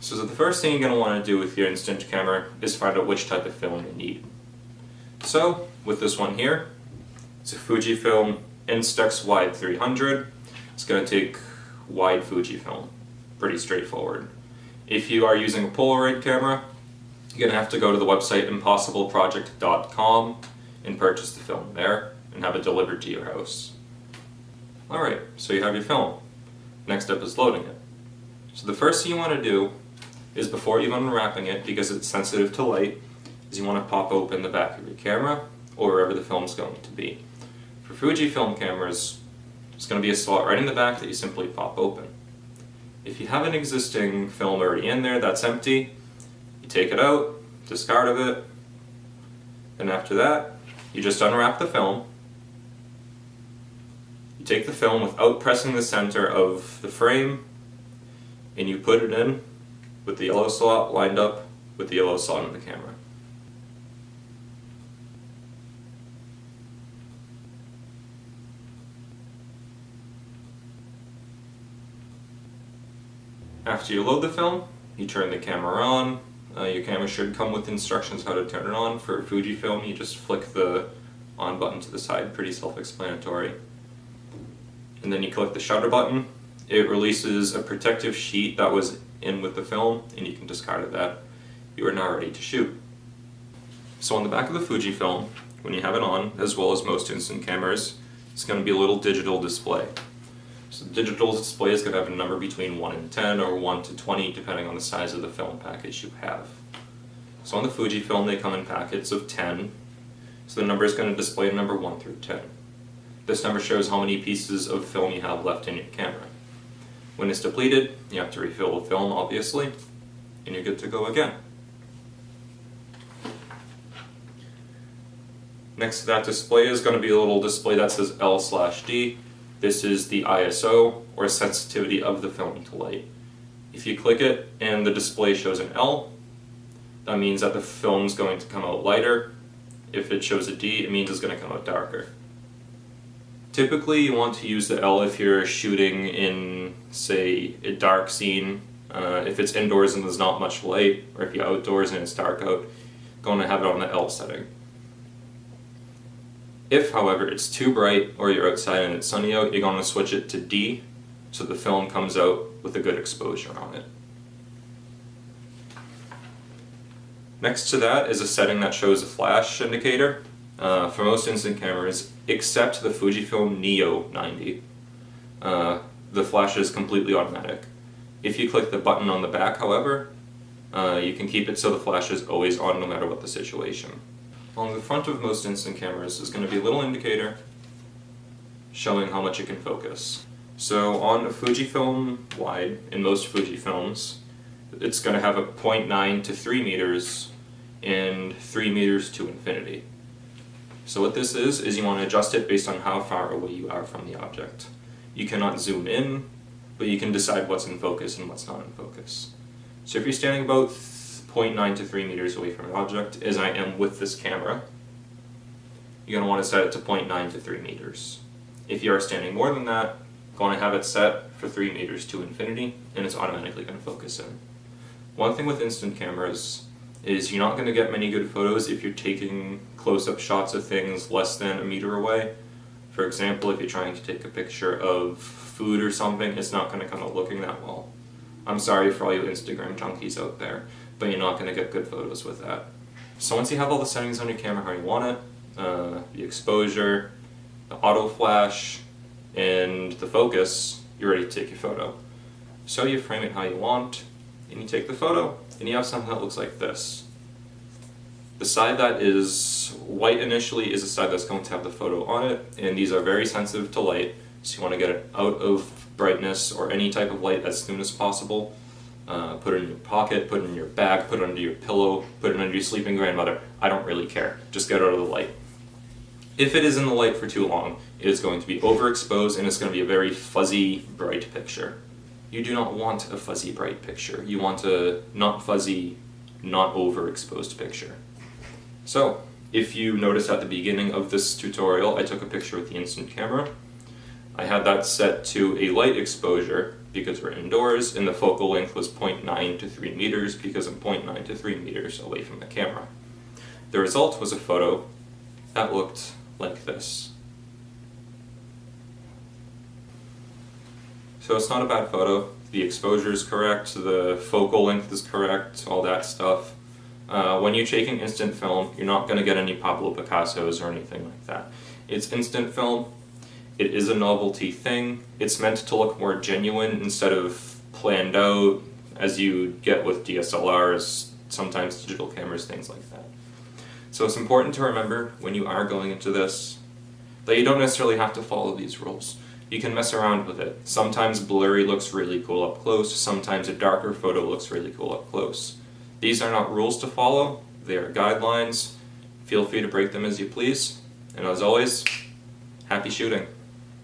So the first thing you're going to want to do with your instant camera is find out which type of film you need. So with this one here, it's a Fujifilm Instax Wide 300. It's going to take wide Fujifilm. Pretty straightforward. If you are using a Polaroid camera, you're going to have to go to the website impossibleproject.com and purchase the film there and have it delivered to your house. Alright, so you have your film. Next up is loading it. So the first thing you want to do is, before even unwrapping it, because it's sensitive to light, is you want to pop open the back of your camera or wherever the film's going to be. For Fujifilm cameras, there's going to be a slot right in the back that you simply pop open. If you have an existing film already in there that's empty, you take it out, discard of it, and after that, you just unwrap the film. You take the film without pressing the center of the frame, and you put it in with the yellow slot lined up with the yellow slot in the camera. After you load the film, you turn the camera on. Your camera should come with instructions how to turn it on. For Fujifilm, you just flick the on button to the side, pretty self-explanatory. And then you click the shutter button. It releases a protective sheet that was in with the film, and you can discard that. You are now ready to shoot. So on the back of the Fujifilm, when you have it on, as well as most instant cameras, it's going to be a little digital display. So the digital display is going to have a number between 1 and 10 or 1 to 20 depending on the size of the film package you have. So on the Fujifilm they come in packets of 10, so the number is going to display a number 1 through 10. This number shows how many pieces of film you have left in your camera. When it's depleted, you have to refill the film obviously, and you're good to go again. Next to that display is going to be a little display that says L/D. This is the ISO, or sensitivity of the film to light. If you click it and the display shows an L, that means that the film's going to come out lighter. If it shows a D, it means it's going to come out darker. Typically you want to use the L if you're shooting in, say, a dark scene. If it's indoors and there's not much light, or if you're outdoors and it's dark out, going to have it on the L setting. If, however, it's too bright or you're outside and it's sunny out, you're going to switch it to D so the film comes out with a good exposure on it. Next to that is a setting that shows a flash indicator. For most instant cameras, except the Fujifilm Neo 90, the flash is completely automatic. If you click the button on the back, however, you can keep it so the flash is always on no matter what the situation. On the front of most instant cameras is going to be a little indicator showing how much it can focus. So on a Fujifilm wide, in most Fujifilms, it's going to have a 0.9 to 3 meters and 3 meters to infinity. So what this is you want to adjust it based on how far away you are from the object. You cannot zoom in, but you can decide what's in focus and what's not in focus. So if you're standing about 0.9 to 3 meters away from an object, as I am with this camera, you're going to want to set it to 0.9 to 3 meters. If you are standing more than that, going to have it set for 3 meters to infinity, and it's automatically going to focus in. One thing with instant cameras is you're not going to get many good photos if you're taking close-up shots of things less than a meter away. For example, if you're trying to take a picture of food or something, it's not going to come out looking that well. I'm sorry for all you Instagram junkies out there, but you're not going to get good photos with that. So once you have all the settings on your camera how you want it, the exposure, the auto flash, and the focus, you're ready to take your photo. So you frame it how you want, and you take the photo, and you have something that looks like this. The side that is white initially is the side that's going to have the photo on it, and these are very sensitive to light, so you want to get it out of brightness or any type of light as soon as possible. Put it in your pocket, put it in your bag, put it under your pillow, put it under your sleeping grandmother. I don't really care. Just get it out of the light. If it is in the light for too long, it is going to be overexposed and it's going to be a very fuzzy, bright picture. You do not want a fuzzy, bright picture. You want a not fuzzy, not overexposed picture. So, if you noticed at the beginning of this tutorial, I took a picture with the instant camera. I had that set to a light exposure because we're indoors, and the focal length was 0.9 to 3 meters because I'm 0.9 to 3 meters away from the camera. The result was a photo that looked like this. So it's not a bad photo. The exposure is correct, the focal length is correct, all that stuff. When you're taking instant film, you're not going to get any Pablo Picassos or anything like that. It's instant film. It is a novelty thing. It's meant to look more genuine instead of planned out, as you get with DSLRs, sometimes digital cameras, things like that. So it's important to remember when you are going into this that you don't necessarily have to follow these rules. You can mess around with it. Sometimes blurry looks really cool up close, sometimes a darker photo looks really cool up close. These are not rules to follow, they are guidelines. Feel free to break them as you please. And as always, happy shooting.